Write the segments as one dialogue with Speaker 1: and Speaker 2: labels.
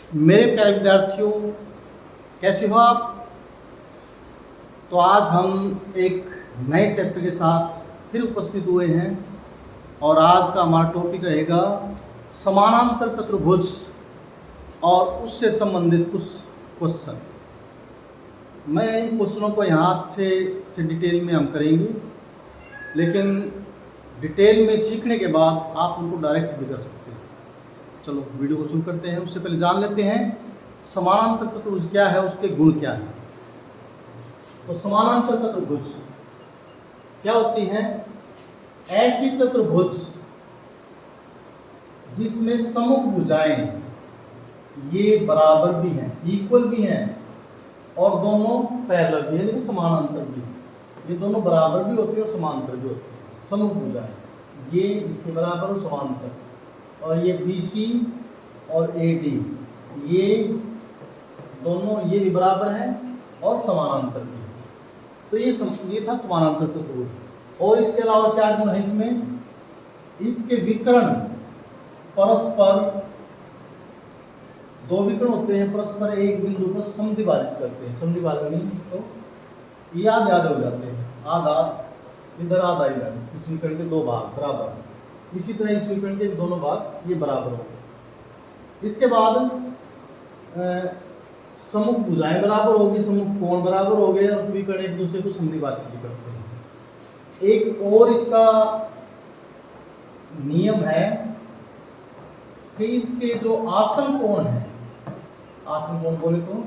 Speaker 1: मेरे प्यारे विद्यार्थियों, कैसे हो आप। तो आज हम एक नए चैप्टर के साथ फिर उपस्थित हुए हैं और आज का हमारा टॉपिक रहेगा समानांतर चतुर्भुज और उससे संबंधित कुछ क्वेश्चन। मैं इन क्वेश्चनों को यहाँ से डिटेल में हम करेंगे, लेकिन डिटेल में सीखने के बाद आप उनको डायरेक्ट भी कर सकते हैं। चलो वीडियो को शुरू करते हैं। उससे पहले जान लेते हैं समानांतर चतुर्भुज क्या है, उसके गुण क्या है। तो समानांतर चतुर्भुज क्या होती है? ऐसी चतुर्भुज जिसमें सम्मुख भुजाएं ये बराबर भी हैं, इक्वल भी हैं और दोनों पैरेलल भी है, लेकिन समानांतर भी है। ये दोनों बराबर भी होते हैं और समांतर भी होते हैं। सम्मुख भुजाएं ये इसके बराबर और समांतर, और ये BC और AD ये दोनों ये भी बराबर हैं और समानांतर भी है। तो ये था समानांतर चतुर्भुज। और इसके अलावा क्या गुण है इसमें? इसके विकर्ण परस्पर, दो विकर्ण होते हैं, परस्पर एक बिंदु पर समद्विभाजित करते हैं। समद्विभाजन तो ये आधे हो जाते हैं, आधा इधर आधा इधर, इस विकर्ण के दो भाग बराबर। इसी तरह इस विकर्ण के दोनों भाग ये बराबर हो गए। इसके बाद सम्मुख भुजाएं बराबर होगी, सम्मुख कोण बराबर हो गए और विकर्ण एक दूसरे को समद्विभाजित भी करते हैं। एक और इसका नियम है कि इसके जो आसन कोण है, आसन कोण बोले तो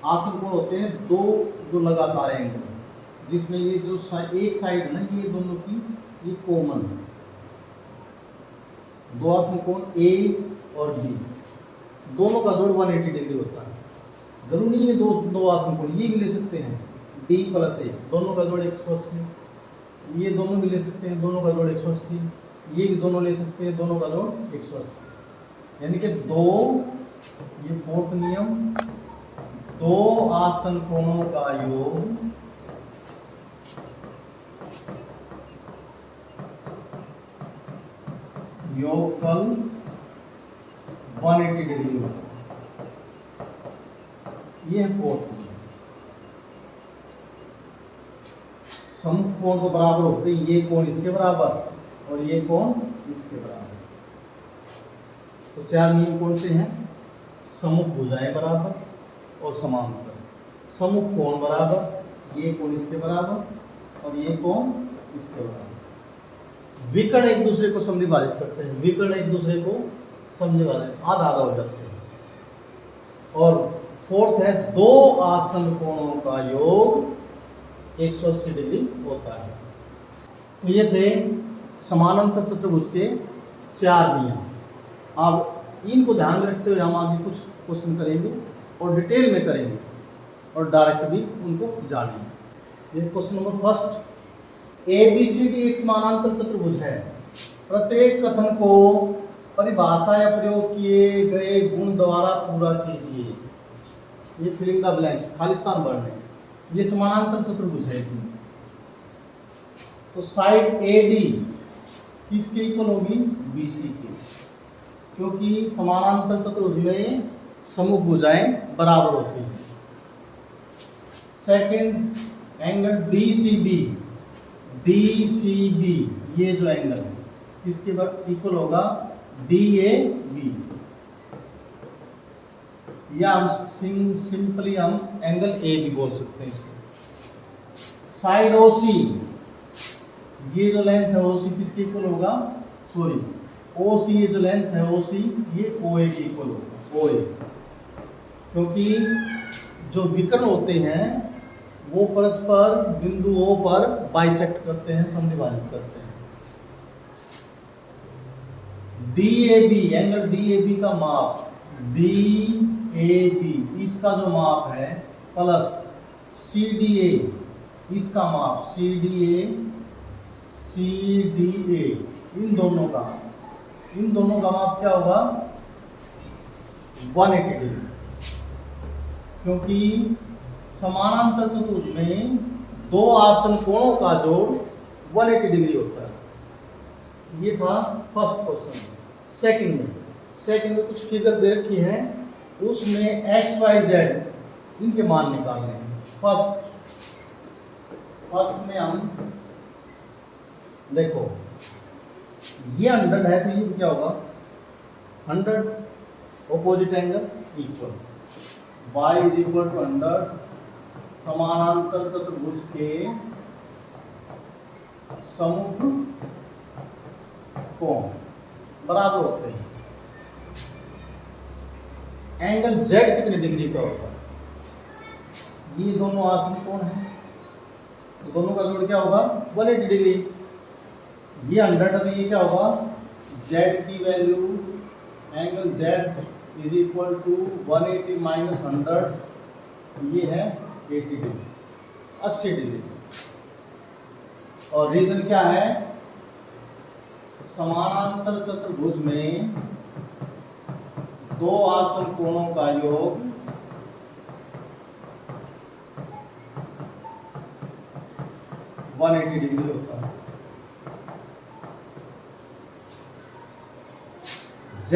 Speaker 1: आसन कोण होते हैं दो जो लगातार एंगल, जिसमें ये जो एक साइड है ना, ये दोनों की ये कॉमन है। दो आसन कोण A और B दोनों का जोड़ 180 डिग्री होता है। जरूरी नहीं है दो आसन कोण, ये भी ले सकते हैं D + A, दोनों का जोड़ 180। ये दोनों भी ले सकते हैं, दोनों का जोड़ 180। ये भी दोनों ले सकते हैं, दोनों का जोड़ 180। यानी कि दो, ये फोर्थ नियम, दो आसन कोणों का योग योगफल 180 डिग्री होता है। ये है फोर्थ नियम। सम्मुख कोण तो बराबर होते हैं, ये कोण इसके बराबर और ये कोण इसके बराबर। तो चार नियम कौन से हैं? सम्मुख भुजाएं बराबर और समांतर, सम्मुख कोण बराबर, ये कोण इसके बराबर और ये कोण इसके बराबर। विकर्ण एक दूसरे को समद्विभाजित करते हैं, विकर्ण एक दूसरे को समद्विभाजित आधा आधा हो जाते हैं। और फोर्थ है दो आसन कोणों का योग 180 डिग्री होता है। तो ये थे समानांतर चतुर्भुज के चार नियम। अब इनको ध्यान रखते हुए हम आगे कुछ क्वेश्चन करेंगे और डिटेल में करेंगे और डायरेक्ट भी उनको जानेंगे। ये क्वेश्चन नंबर फर्स्ट, ABCD एक समानांतर चतुर्भुज है। प्रत्येक कथन को परिभाषा या प्रयोग किए गए गुण द्वारा पूरा कीजिए। ये फिलिंग द ब्लैंक्स, खालिस्तान भरने। ये समानांतर चतुर्भुज है। तो साइड AD किसके इक्वल होगी? BC की, क्योंकि समानांतर चतुर्भुज में सम्मुख भुजाएं बराबर होती हैं। सेकंड एंगल DCB ये जो एंगल है किसके इक्वल होगा? DAB, या हम सिंपली हम एंगल A भी बोल सकते हैं इसको। साइड OC, ये जो लेंथ है OC किसके इक्वल होगा? सॉरी, OC ये जो लेंथ है OC ये OA के इक्वल होगा, OA, क्योंकि जो विकर्ण होते हैं वो परस्पर बिंदु O पर बाइसेक्ट करते हैं, समद्विभाजित करते हैं। DAB, एंगल DAB का माप DAB इसका जो माप है प्लस CDA इसका माप CDA इन दोनों का माप क्या होगा? 180 डिग्री, क्योंकि समानांतर चतुर्भुज में दो आसन कोणों का जोड़ 180 डिग्री होता है। ये था फर्स्ट क्वेश्चन। सेकंड में कुछ फिगर दे रखी है उसमें एक्स वाई जेड इनके मान निकालने हैं। फर्स्ट में हम देखो, ये 100 है तो ये क्या होगा 100, opposite angle equal, y is equal to 100, समानांतर चतुर्भुज के समुख कोण बराबर होते हैं। एंगल z कितने डिग्री का होगा, ये दोनों आसन्न कोण है तो दोनों का जोड़ क्या होगा 180 डिग्री। ये 100 है तो ये क्या होगा z की value, angle z is equal to 180 minus 100, ये है 80 डिग्री, 80 डिग्री। और रीजन क्या है, समानांतर चतुर्भुज में दो आसन्न कोणों का योग 180 डिग्री होता है। Z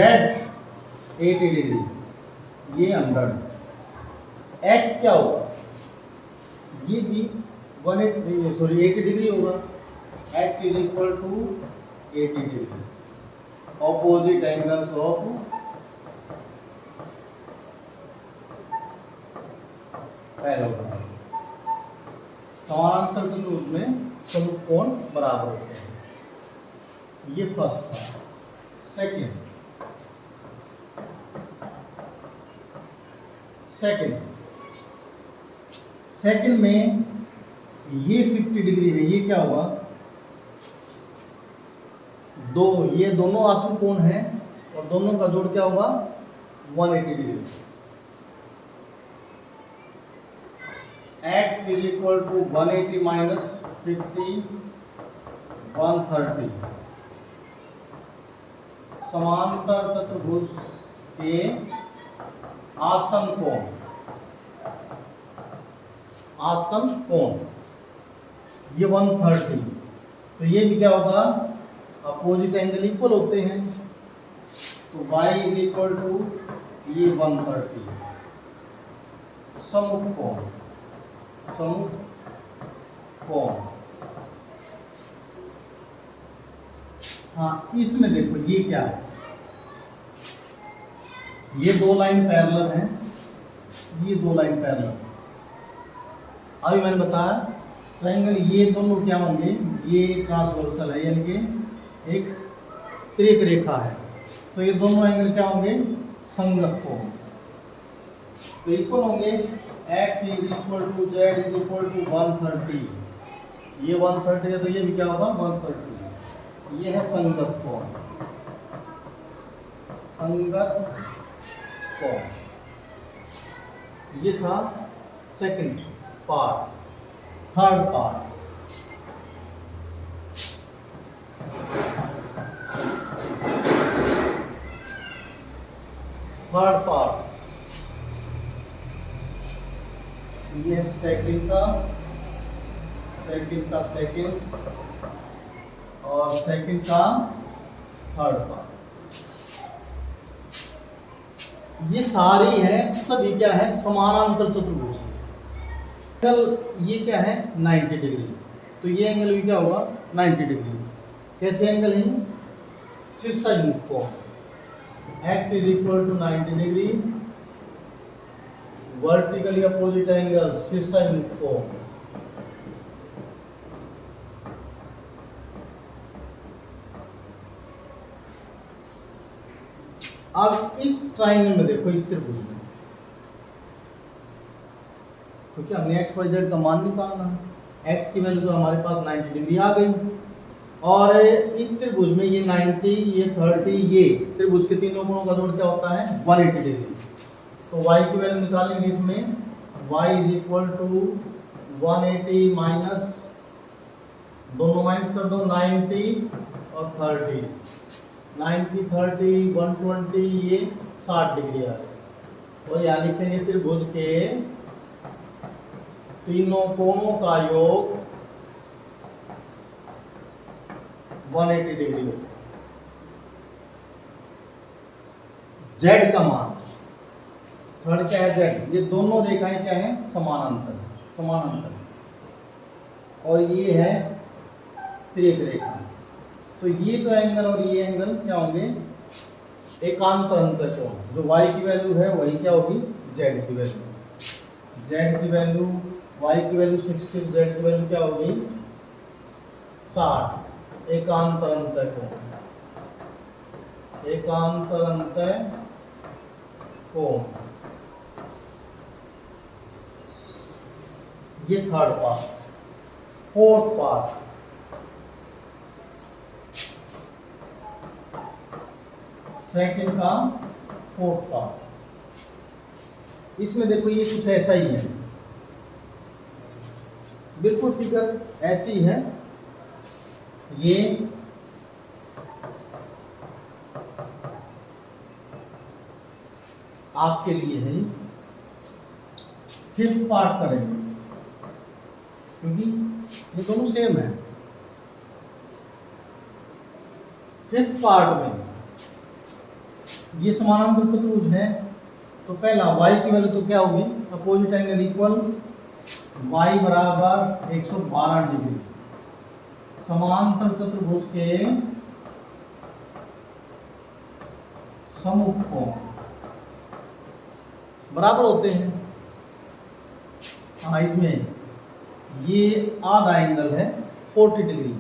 Speaker 1: 80 डिग्री, ये 100, x क्या होगा, ये भी 80 डिग्री होगा, x is equal to 80 degree, opposite angles of parallel. समानांतर चतुर्भुज में समुख कोण बराबर होते हैं। ये फर्स्ट था। सेकंड में ये 50 डिग्री है, ये क्या होगा ये दोनों आसन्न कोण है और दोनों का जोड़ क्या होगा 180 degree. x is equal to 180 minus 50, 130, समांतर चतुर्भुज के आसन्न कोण ये 130, तो ये भी क्या होगा अपोजिट एंगल इक्वल होते हैं, तो y इज इक्वल टू ये 130, समुख कोण हाँ, इसमें देखो ये क्या है, ये दो लाइन पैरेलल हैं, ये दो लाइन पैरेलल। अभी मैंने बताया तो एंगल ये दोनों क्या होंगे, ये ट्रांसवर्सल है यानी कि एक तिर्यक रेखा है, तो ये दोनों एंगल क्या होंगे संगत कोण, तो इक्वल होंगे। x is equal to z is equal to 130, ये 130 है तो ये भी क्या होगा 130, ये है संगत कोण। ये था सेकंड पार्ट। थर्ड पार्ट, ये सेकंड का सेकंड और सेकंड का थर्ड पार्ट, ये सारी है, सभी क्या है समानांतर चतुर्भुज। एंगल ये क्या है 90 डिग्री, तो ये एंगल भी क्या होगा 90 डिग्री। कैसे एंगल है, शीर्षाभिमुख कोण, x is equal to 90 degree, vertically opposite angle शीर्षाभिमुख कोण। अब इस ट्राइंगल में देखो, इस त्रिभुज में, तो क्या हमने x y z का मान निकालना है। x की वैल्यू तो हमारे पास 90 डिग्री आ गई, और इस त्रिभुज में ये 90, ये 30, ये त्रिभुज के तीनों कोणों का जोड़ क्या होता है 180 डिग्री। तो y की वैल्यू निकालेंगे इसमें, y is equal to 180 minus, दोनों माइनस कर दो, 90 और 30, 90 30 120, ये 60 डिग्री आ गई। और यहाँ लिखेंगे त्रिभुज के तीनों कोणों का योग 180 डिग्री होगा। z का मान थर्ड क्या है जेड। ये दोनों रेखाएं क्या हैं, समानांतर, समानांतर। और ये है तिर्यक रेखा। तो ये जो एंगल और ये एंगल क्या होंगे, एकांतर अंतर कोण। जो y की वैल्यू है वही क्या होगी, z की वैल्यू। z की वैल्यू, y की वैल्यू 60, z की वैल्यू क्या होगी 60। एकांतर अंतर कोण, एकांतर अंतर कोण। ये third part. Fourth part, second का फोर्थ पार्ट। इसमें देखो ये कुछ ऐसा ही है, बिल्कुल फिगर ऐसी है। ये आपके लिए है। फिफ्थ पार्ट करेंगे क्योंकि ये दोनों सेम है। फिफ्थ पार्ट में ये समानांतर चतुर्भुज है। तो पहला y की वैल्यू तो क्या होगी, अपोजिट एंगल इक्वल, y बराबर 112 डिग्री। समांतर चतुर्भुज के सम्मुख कोण बराबर होते हैं। हाँ, इसमें ये आधा एंगल है 40 डिग्री,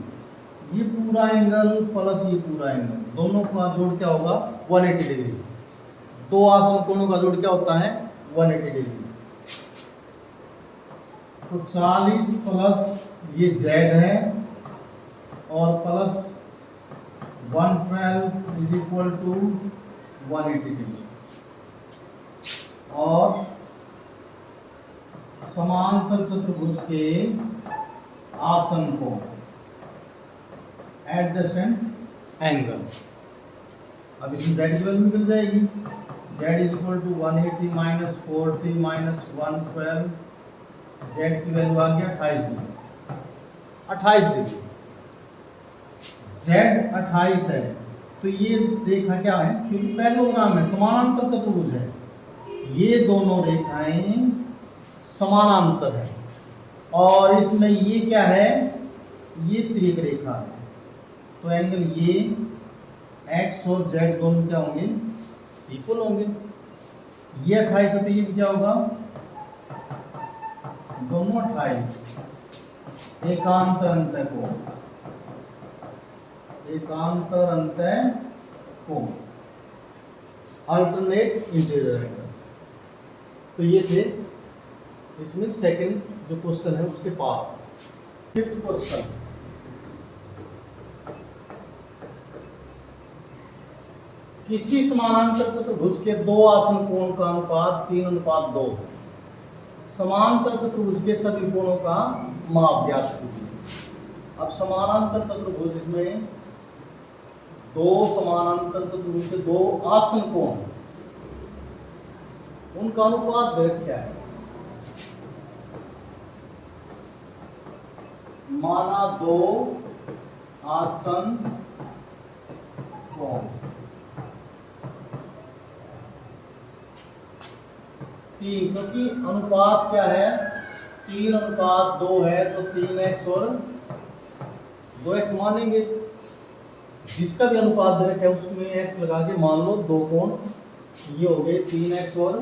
Speaker 1: ये पूरा एंगल प्लस ये पूरा एंगल, दोनों का जोड़ क्या होगा 180 डिग्री। दो आसन कोणों का जोड़ क्या होता है 180 डिग्री। तो 40 प्लस ये z है और plus 112 is equal to 180 degree. और समांतर चतुर्भुज के आसन कोण, एडजेसेंट एंगल। अब इसमें z की वैल्यू निकल जाएगी, z is equal to 180 minus 40 minus 112, z की वैल्यू आ गया 28 डिग्री। 28 डिग्री, z 28 है। तो ये रेखा क्या है, क्योंकि पैरेललोग्राम है, समानांतर चतुर्भुज है, ये दोनों रेखाएं समानांतर है। और इसमें ये क्या है, ये तिर्यक रेखा है। तो एंगल ये x और z दोनों क्या होंगे, इक्वल होंगे। ये 28 है तो ये भी क्या होगा, दोनों 28। एकांतर अंतर कोण, एकांतर अंतर कोण, अल्टरनेट इंटीरियर एंगल्स। तो ये थे इसमें सेकंड जो क्वेश्चन है उसके पार्ट। फिफ्थ क्वेश्चन, किसी समानांतर चतुर्भुज के दो आसन कोण का अनुपात 3:2 है। समांतर चतुर्भुज के सभी कोणों का माप ज्ञात कीजिए। अब समानांतर चतुर्भुज, इसमें दो समानांतर चतुर्भुज के दो आसन कोण, उनका अनुपात दे क्या है। माना दो आसन कोण 3, क्योंकि अनुपात क्या है 3:2 है, तो 3x और 2x मानेंगे। जिसका भी अनुपात दे रखा है उसमें x लगा के मान लो दो कोण ये हो गए 3x और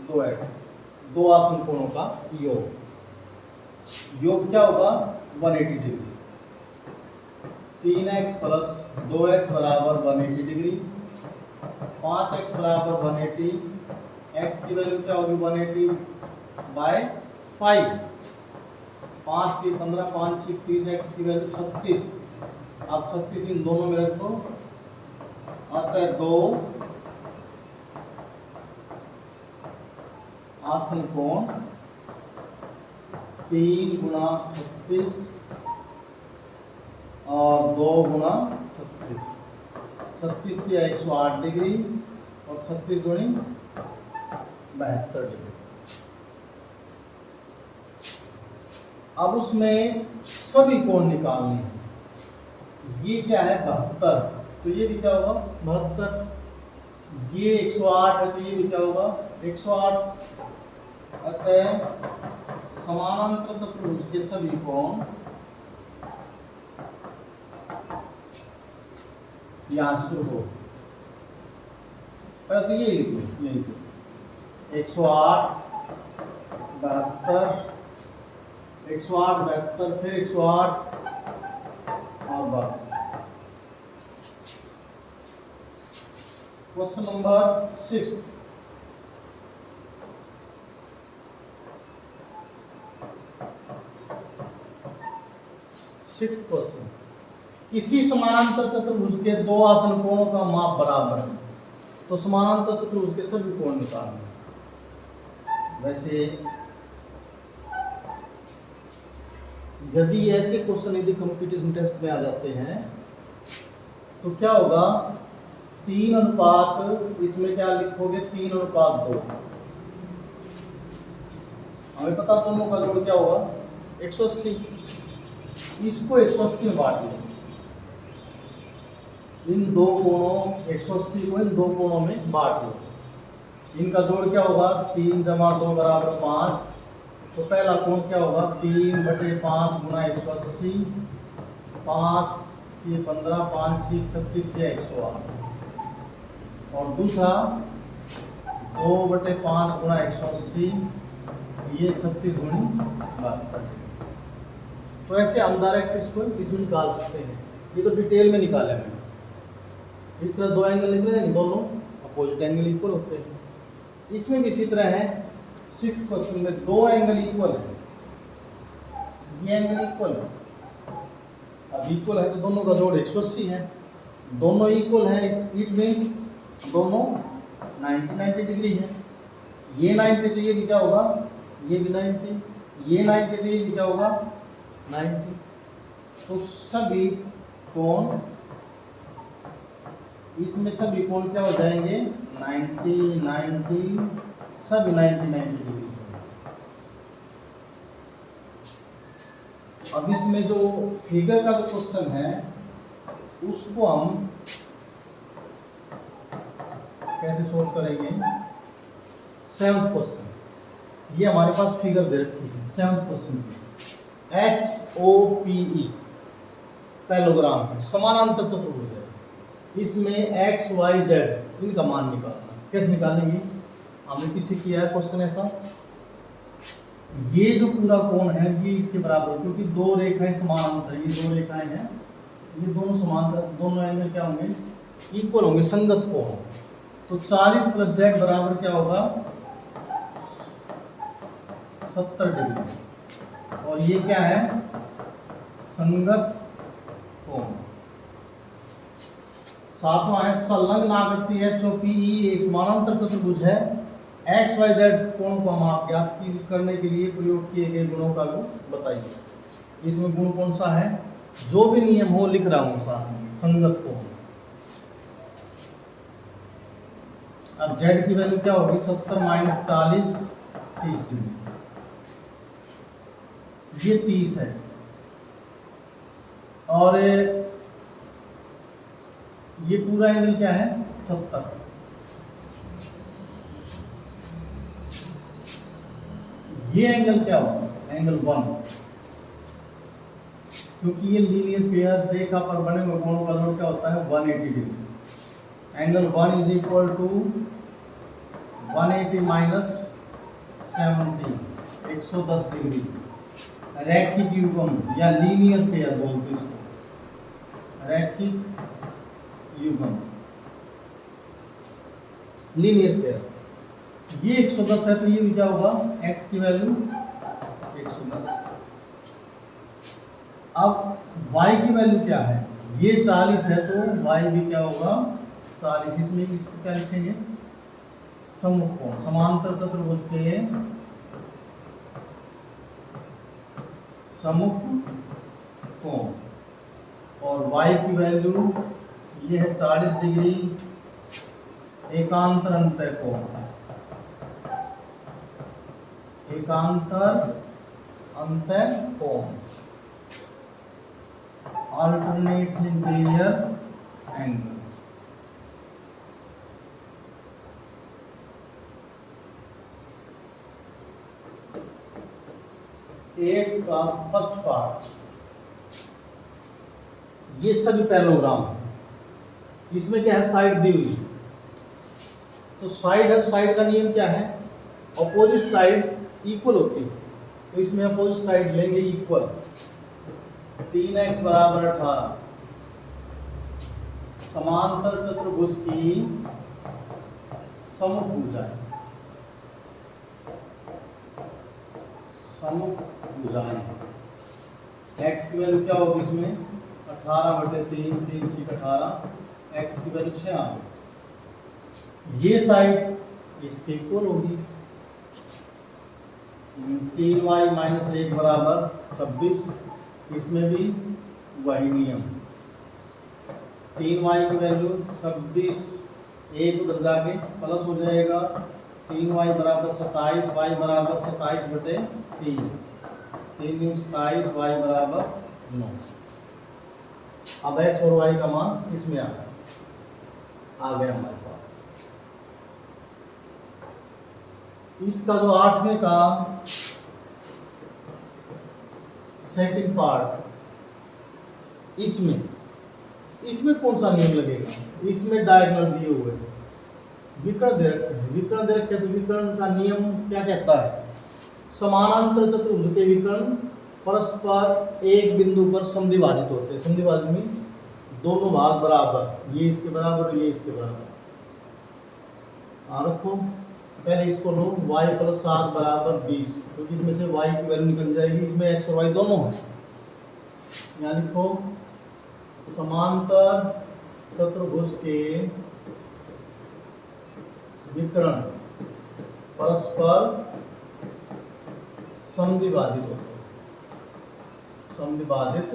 Speaker 1: 2x, दो आसन कोणों का योग। योग क्या होगा 180 डिग्री। 3x प्लस 2x बराबर 180 डिग्री। 5x बराबर 180, x की वैल्यू क्या होगी 180 बाय 5। 5 की 15, 5 की 30, x की वैल्यू 36। आप 36 इन दोनों में रख दो, आता है 2 आसन कोण 3 गुना 36 और 2 गुना 36। 36 दिया 108 डिग्री और 36 दूनी 72 डिग्री। अब उसमें सभी कोण निकालने हैं। ये क्या है 72, तो ये भी क्या होगा 72। ये 108 है तो ये भी क्या होगा 108। अतः समानांतर चतुर्भुज के सभी कोण यहाँ शुरू हो। पहले तो ये लिखो यहीं से 108 72 108 72 फिर 108 और 12। Question number 6। क्वेश्चन, किसी समानांतर चतुर्भुज के दो आसन कोणों का माप बराबर है, तो समानांतर चतुर्भुज के सभी कोण निकालना। वैसे यदि ऐसे क्वेश्चन यदि कंपटीशन टेस्ट में आ जाते हैं तो क्या होगा 3 अनुपात, इसमें क्या लिखोगे 3 अनुपात 2। हमें पता दोनों का जोड़ क्या होगा 180। इसको 180 में बांट लो, इन दो कोणों 180 को इन दो कोणों में बांट लो। इनका जोड़ क्या होगा 3 जमा 2 बराबर 5। तो पहला कोण क्या होगा 3/5 गुणा 180, 5 ये 15, 5 36 या 108। और दूसरा 2/5 गुणा 180, ये 36 गुणी 72। तो ऐसे हम डायरेक्ट इसको इसमें निकाल सकते हैं। ये तो डिटेल में निकाले मैंने। इस तरह दो एंगल निकले हैं, दोनों अपोजिट एंगल इक्वल होते हैं। इसमें भी इसी तरह है। 6th क्वेश्चन में दो एंगल इक्वल है, ये एंगल इक्वल है। अब इक्वल है तो दोनों का जोड़ 180 है। दोनों इक्वल है, इट मीन्स दोनों 90 डिग्री है। ये 90 तो ये भी क्या होगा, ये भी 90, ये 90 तो ये भी क्या होगा 90। तो सभी कोण, इसमें सभी कोण क्या हो जाएंगे 90 90, सभी 90 डिग्री। अब इसमें जो फिगर का जो क्वेश्चन है उसको हम कैसे सोल्व करेंगे। 7th क्वेश्चन, ये हमारे पास फिगर दे रखी है 7th क्वेश्चन की। HOPE पैरेललोग्राम है, समानांतर चतुर्भुज है। इसमें x y z इनका मान निकालना। कैसे निकालेंगे, हमने पीछे किया है क्वेश्चन ऐसा। ये जो पूरा कोण है ये इसके बराबर, क्योंकि दो रेखाएं समानांतर, ये दो रेखाएं हैं, ये दोनों समांतर, दोनों एंगल क्या होंगे इक्वल होंगे, संगत कोण। तो 40 + z बराबर क्या होगा 70 डिग्री। और ये क्या है संगत कोण। 7वां है संलग्न आकृति HOPE एक समानांतर चतुर्भुज है। x y z कोणों का माप ज्ञात करने के लिए प्रयोग किए गए गुणों का बताइए। इसमें गुण कौन सा है, जो भी नियम हो लिख रहा हूं साथ में, संगत कोण। अब z की वैल्यू क्या होगी 70 - 40 30 डिग्री। ये 30 है और ये पूरा एंगल क्या है 70। ये एंगल क्या होगा एंगल 1, क्योंकि ये लीनियर पेयर रेखा पर बने हुए कोणों का जोड़ क्या होता है 180 डिग्री। Angle 1 = 180 - 70 110 degree. रैखिक युग्म या लीनियर पेयर बोलते हैं इसको, रैखिक युग्म लीनियर पेयर। ये 110 है तो ये क्या होगा x की वैल्यू 110। अब y की वैल्यू क्या है, ये 40 है तो y भी क्या होगा 40। इसमें इसको क्या लिखेंगे सम्मुख कोण, समांतर चतुर्भुज के सम्मुख कोण। और y की वैल्यू ये है 40 डिग्री। एकांतर अंतः कोण, एकांतर अंतः कोण, अल्टरनेट इंटीरियर एंगल्स। 8 का फर्स्ट पार्ट, ये सभी पैरेललोग्राम है। इसमें क्या है, साइड दी हुई, तो साइड का नियम क्या है, अपोजिट साइड इक्वल होती है, तो इसमें अपोजिट साइड लेंगे इक्वल। 3x बराबर 18 समांतर चतुर्भुज की सम्मुख भुजाएं, x की वैल्यू क्या होगी इसमें, 18/3, 3 × 18, x की वैल्यू 6 आ गई। ये साइड इसके इक्वल होगी, 3y - 1 बराबर 26, इसमें भी वही नियम, 3y की वैल्यू 26, 1 उधर जाके प्लस हो जाएगा, 3y बराबर 27, y बराबर 27/3, 3 × 27, y बराबर 9। अब x और y का मान इसमें आ गया हमारे पास। इसका जो 8वें का सेकंड पार्ट, इसमें कौन सा नियम लगेगा, इसमें डायगोनल दिए हुए विकर्ण दे रखे हैं, तो विकर्ण का नियम क्या कहता है, समानांतर चतुर्भुज के विकर्ण परस्पर एक बिंदु पर समद्विभाजित होते हैं। समद्विभाजित में दोनों भाग बराबर, ये इसके बराबर और ये इसके बराबर। रखो, पहले इसको लो, y + 7 बराबर 20, क्योंकि इसमें से y की वैल्यू निकल जाएगी, इसमें x और y दोनों हैं। यहाँ लिखो, समांतर चतुर्भुज के विकर्ण परस्पर समद्विभाजित होते हैं, समद्विभाजित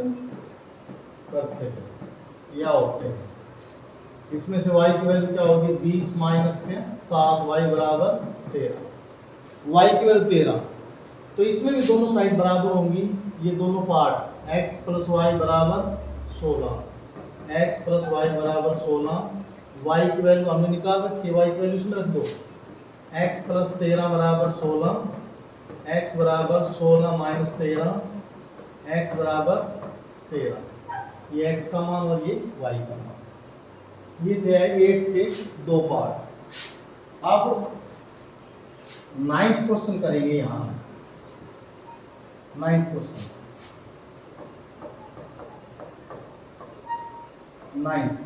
Speaker 1: करते हैं या होते हैं। इसमें से y की वैल्यू क्या होगी, 20 - 7, y बराबर 13, y की वैल्यू 13, तो इसमें भी दोनों साइड बराबर होंगी, ये दोनों पार्ट x + y बराबर 16, x + y बराबर 16, y की वैल्यू हमने निकाल रखी है, y की वैल्यू इसमें रख दो, x + 13 बराबर 16, x बराबर 16 - 13, x बराबर 13, ये x का मान और ये y का मान। ये थे 8 के 2 पार्ट। अब 9th क्वेश्चन करेंगे, यहाँ 9th क्वेश्चन, 9th,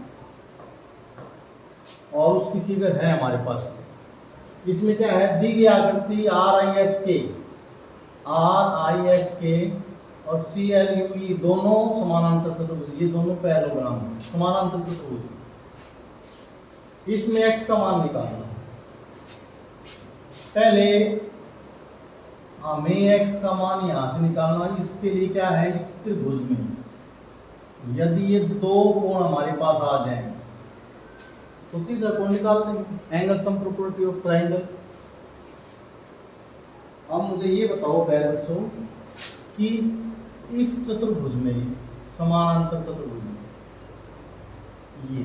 Speaker 1: और उसकी फिगर है हमारे पास। इसमें क्या है, दी गई आकृति RISK और CLUE दोनों समानांतर चतुर्भुज, ये दोनों पैरेललोग्राम हैं, समानांतर चतुर्भुज। इसमें x का मान निकालना, पहले हमें x का मान यहां से निकालना। इसके लिए क्या है, इस त्रिभुज में यदि ये दो कोण हमारे पास आ जाएं तो तीसरा कोण निकाल देंगे, angle sum property of triangle. अब मुझे ये बताओ प्यारे बच्चों कि इस चतुर्भुज में, समानांतर चतुर्भुज में, ये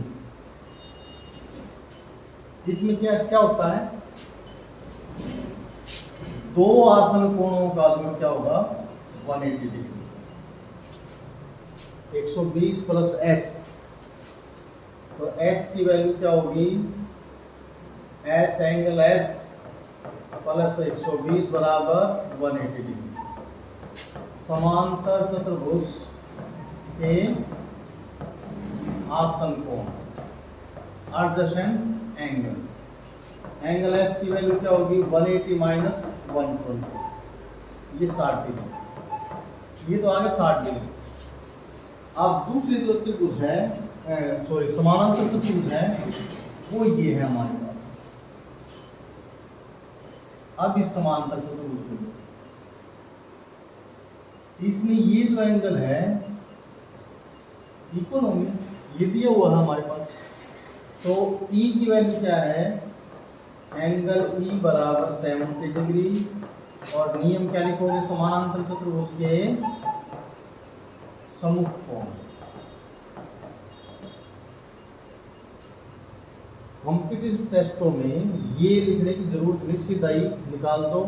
Speaker 1: इसमें क्या क्या होता है, दो आसन कोणों का जोड़ क्या होगा, 180 डिग्री, 120 + s, तो s की वैल्यू क्या होगी, s एंगल s + 120 बराबर 180 डिग्री। समांतर चतुर्भुज के आसन कोण, एडजेसेंट एंगल, एंगल s की वैल्यू क्या होगी, 180 - 120, ये 60 डिग्री, ये तो आ गया 60 डिग्री। अब दूसरी जो त्रिभुज है, समानांतर चतुर्भुज है, वो ये है हमारे पास। अब इस समांतर चतुर्भुज को, इसमें ये जो एंगल है इक्वल होंगे, ये दिया हुआ है हमारे पास, तो E की वैल्यू क्या है, एंगल E बराबर 70 डिग्री, और नियम क्या लिखोगे, समानांतर चतुर्भुज के सम्मुख कोण। कॉम्पिटिटिव टेस्टों में ये लिखने की जरूरत नहीं, सीधा ही निकाल दो,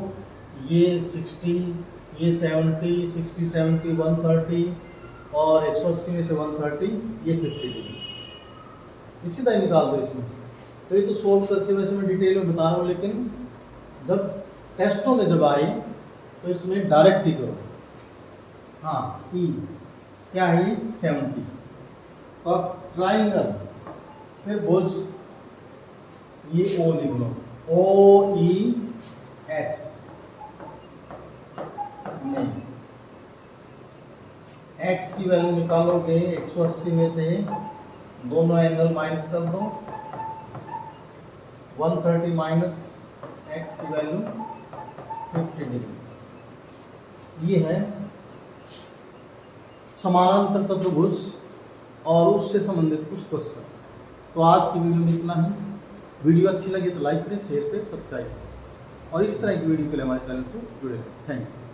Speaker 1: ये 60, ये 70, 60, 70, 130 और 180 में से 130, ये 50 डिग्री। इसी तरह निकाल दो इसमें। तो ये तो सोल्व करके वैसे मैं डिटेल में बता रहा हूँ, लेकिन जब टेस्टों में जब आए तो इसमें डायरेक्ट ही करो। हाँ, ई क्या है ये 70। तो अब ट्राइंगल, फिर भुज, ये ओ लिख लो, ओ ई एस नहीं। एक्स की वैल्यू निकालोगे 180 में से दोनों एंगल माइनस कर दो, 130 माइनस एक्स की वैल्यू 50 डिग्री। ये है समानांतर चतुर्भुज और उससे संबंधित कुछ क्वेश्चन। तो आज की वीडियो में इतना ही। वीडियो अच्छी लगी तो लाइक करें, शेयर करें, सब्सक्राइब करें और इस तरह की वीडियो के लिए हमारे चैनल से जुड़े रहें। Thank you.